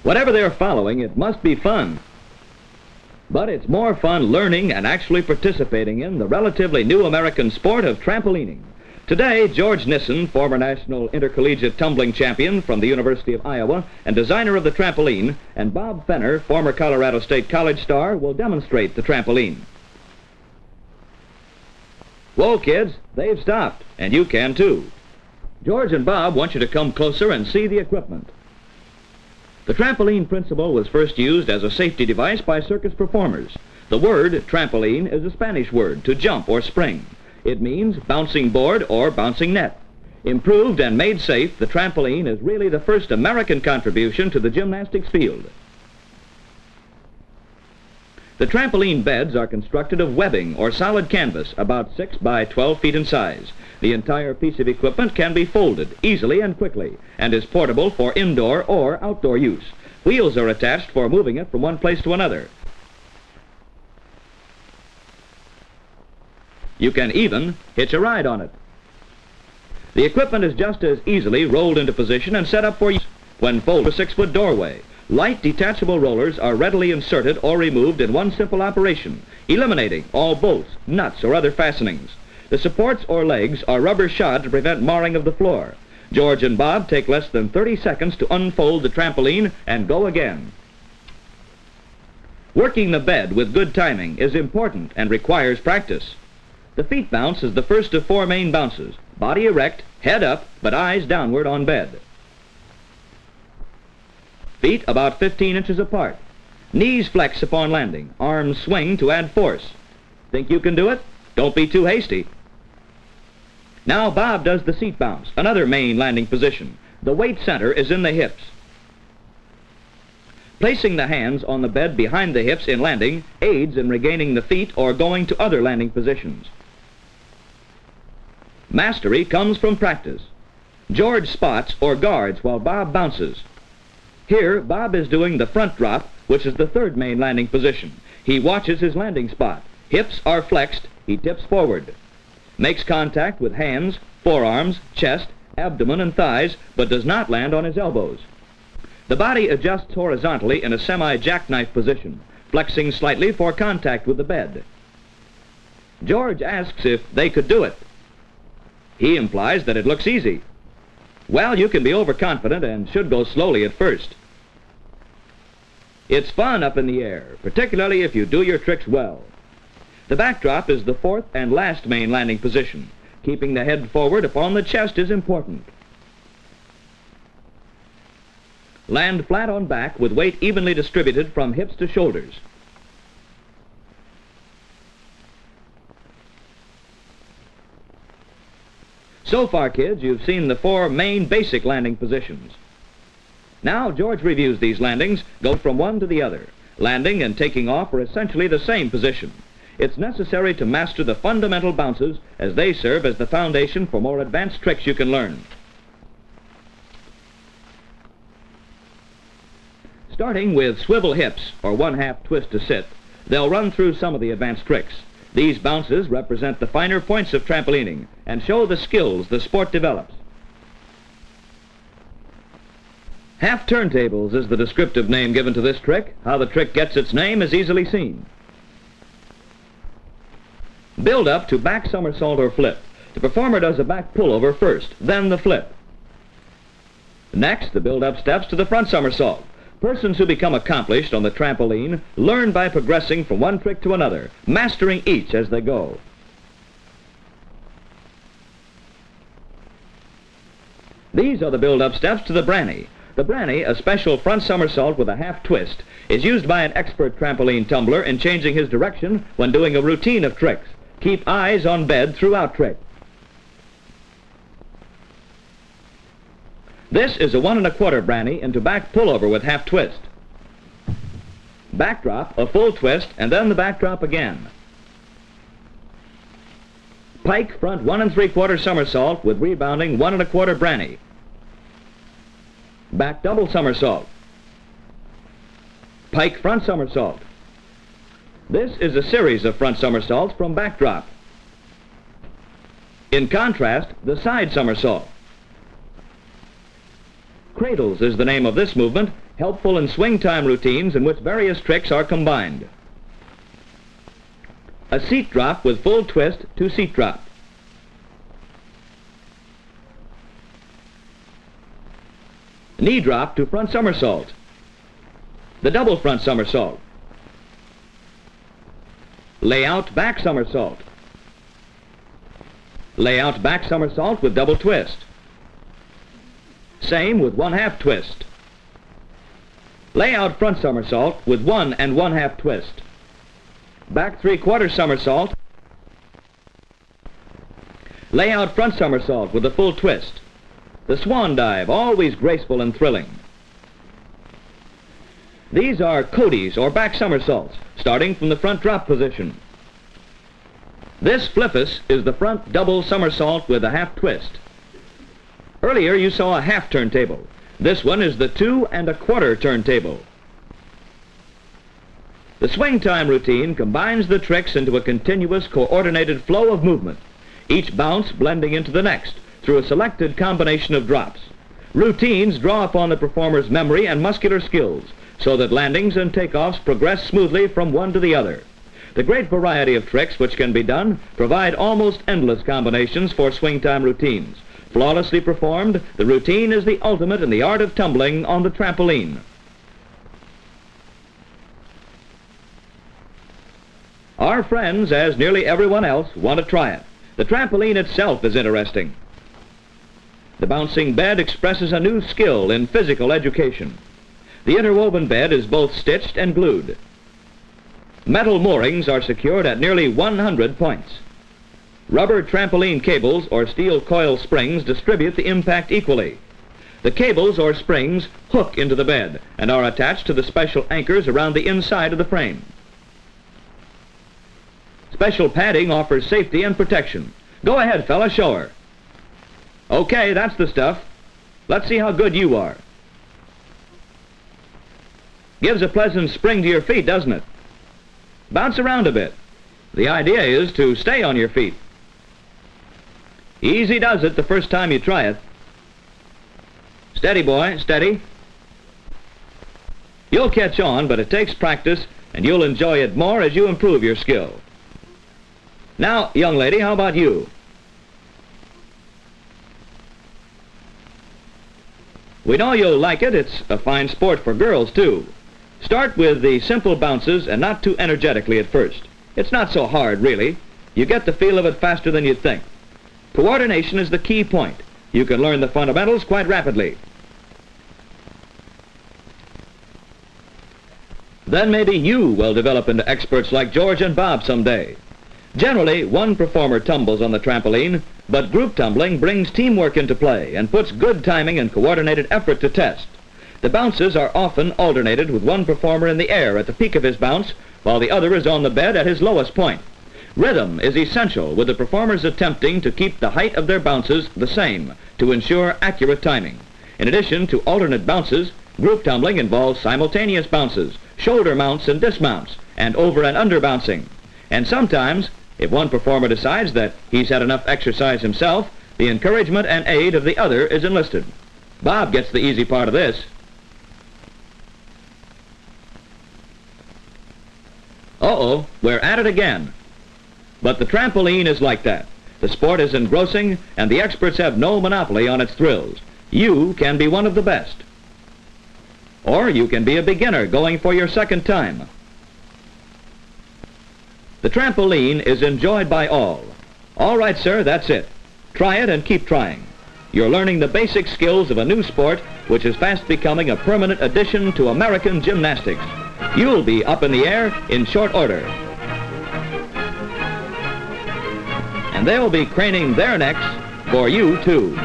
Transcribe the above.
Whatever they're following, it must be fun. But it's more fun learning and actually participating in the relatively new American sport of trampolining. Today, George Nissen, former national intercollegiate tumbling champion from the University of Iowa and designer of the trampoline, and Bob Fenner, former Colorado State College star, will demonstrate the trampoline. Whoa, kids, they've stopped, and you can too. George and Bob want you to come closer and see the equipment. The trampoline principle was first used as a safety device by circus performers. The word trampoline is a Spanish word to jump or spring. It means bouncing board or bouncing net. Improved and made safe, the trampoline is really the first American contribution to the gymnastics field. The trampoline beds are constructed of webbing or solid canvas about 6 by 12 feet in size. The entire piece of equipment can be folded easily and quickly and is portable for indoor or outdoor use. Wheels are attached for moving it from one place to another. You can even hitch a ride on it. The equipment is just as easily rolled into position and set up for use when folded a 6-foot doorway. Light detachable rollers are readily inserted or removed in one simple operation, eliminating all bolts, nuts, or other fastenings. The supports or legs are rubber shod to prevent marring of the floor. George and Bob take less than 30 seconds to unfold the trampoline and go again. Working the bed with good timing is important and requires practice. The feet bounce is the first of 4 main bounces. Body erect, head up, but eyes downward on bed. Feet about 15 inches apart. Knees flex upon landing. Arms swing to add force. Think you can do it? Don't be too hasty. Now Bob does the seat bounce, another main landing position. The weight center is in the hips. Placing the hands on the bed behind the hips in landing aids in regaining the feet or going to other landing positions. Mastery comes from practice. George spots or guards while Bob bounces. Here, Bob is doing the front drop, which is the 3rd main landing position. He watches his landing spot. Hips are flexed. He tips forward. Makes contact with hands, forearms, chest, abdomen, and thighs, but does not land on his elbows. The body adjusts horizontally in a semi-jackknife position, flexing slightly for contact with the bed. George asks if they could do it. He implies that it looks easy. Well, you can be overconfident and should go slowly at first. It's fun up in the air, particularly if you do your tricks well. The backdrop is the 4th and last main landing position. Keeping the head forward upon the chest is important. Land flat on back with weight evenly distributed from hips to shoulders. So far, kids, you've seen the 4 main basic landing positions. Now, George reviews these landings, go from one to the other. Landing and taking off are essentially the same position. It's necessary to master the fundamental bounces as they serve as the foundation for more advanced tricks you can learn. Starting with swivel hips, or 1/2 twist to sit, they'll run through some of the advanced tricks. These bounces represent the finer points of trampolining and show the skills the sport develops. Half turntables is the descriptive name given to this trick. How the trick gets its name is easily seen. Build up to back somersault or flip. The performer does a back pullover first, then the flip. Next, the build-up steps to the front somersault. Persons who become accomplished on the trampoline learn by progressing from one trick to another, mastering each as they go. These are the build-up steps to the Branny. The Branny, a special front somersault with a half twist, is used by an expert trampoline tumbler in changing his direction when doing a routine of tricks. Keep eyes on bed throughout trick. This is a 1 1/4 Branny into back pullover with half twist. Backdrop, a full twist, and then the backdrop again. Pike front 1 3/4 somersault with rebounding 1 1/4 Branny. Back double somersault. Pike front somersault. This is a series of front somersaults from backdrop. In contrast, the side somersault. Cradles is the name of this movement. helpful in swing time routines in which various tricks are combined. A seat drop with full twist to seat drop. Knee drop to front somersault. The double front somersault. Layout back somersault. Layout back somersault with double twist. Same with 1/2 twist. Layout front somersault with 1 1/2 twist. Back 3/4 somersault. Layout front somersault with a full twist. The swan dive, always graceful and thrilling. These are Cody's or back somersaults, starting from the front drop position. This flippus is the front double somersault with a 1/2 twist. Earlier you saw a 1/2 turntable. This one is the 2 1/4 turntable. The swing time routine combines the tricks into a continuous coordinated flow of movement, each bounce blending into the next through a selected combination of drops. Routines draw upon the performer's memory and muscular skills so that landings and takeoffs progress smoothly from one to the other. The great variety of tricks which can be done provide almost endless combinations for swing time routines. Flawlessly performed, the routine is the ultimate in the art of tumbling on the trampoline. Our friends, as nearly everyone else, want to try it. The trampoline itself is interesting. The bouncing bed expresses a new skill in physical education. The interwoven bed is both stitched and glued. Metal moorings are secured at nearly 100 points. Rubber trampoline cables or steel coil springs distribute the impact equally. The cables or springs hook into the bed and are attached to the special anchors around the inside of the frame. Special padding offers safety and protection. Go ahead, fella, show her. Okay, that's the stuff. Let's see how good you are. Gives a pleasant spring to your feet, doesn't it? Bounce around a bit. The idea is to stay on your feet. Easy does it the first time you try it. Steady, boy, steady. You'll catch on, but it takes practice, and you'll enjoy it more as you improve your skill. Now, young lady, how about you? We know you'll like it. It's a fine sport for girls, too. Start with the simple bounces and not too energetically at first. It's not so hard, really. You get the feel of it faster than you'd think. Coordination is the key point. You can learn the fundamentals quite rapidly. Then maybe you will develop into experts like George and Bob someday. Generally, one performer tumbles on the trampoline, but group tumbling brings teamwork into play and puts good timing and coordinated effort to test. The bounces are often alternated with one performer in the air at the peak of his bounce, while the other is on the bed at his lowest point. Rhythm is essential, with the performers attempting to keep the height of their bounces the same to ensure accurate timing. In addition to alternate bounces, group tumbling involves simultaneous bounces, shoulder mounts and dismounts, and over and under bouncing. And sometimes, if one performer decides that he's had enough exercise himself, the encouragement and aid of the other is enlisted. Bob gets the easy part of this. Uh-oh, we're at it again. But the trampoline is like that. The sport is engrossing, and the experts have no monopoly on its thrills. You can be one of the best. Or you can be a beginner going for your second time. The trampoline is enjoyed by all. All right, sir, that's it. Try it and keep trying. You're learning the basic skills of a new sport which is fast becoming a permanent addition to American gymnastics. You'll be up in the air in short order. And they'll be craning their necks for you, too.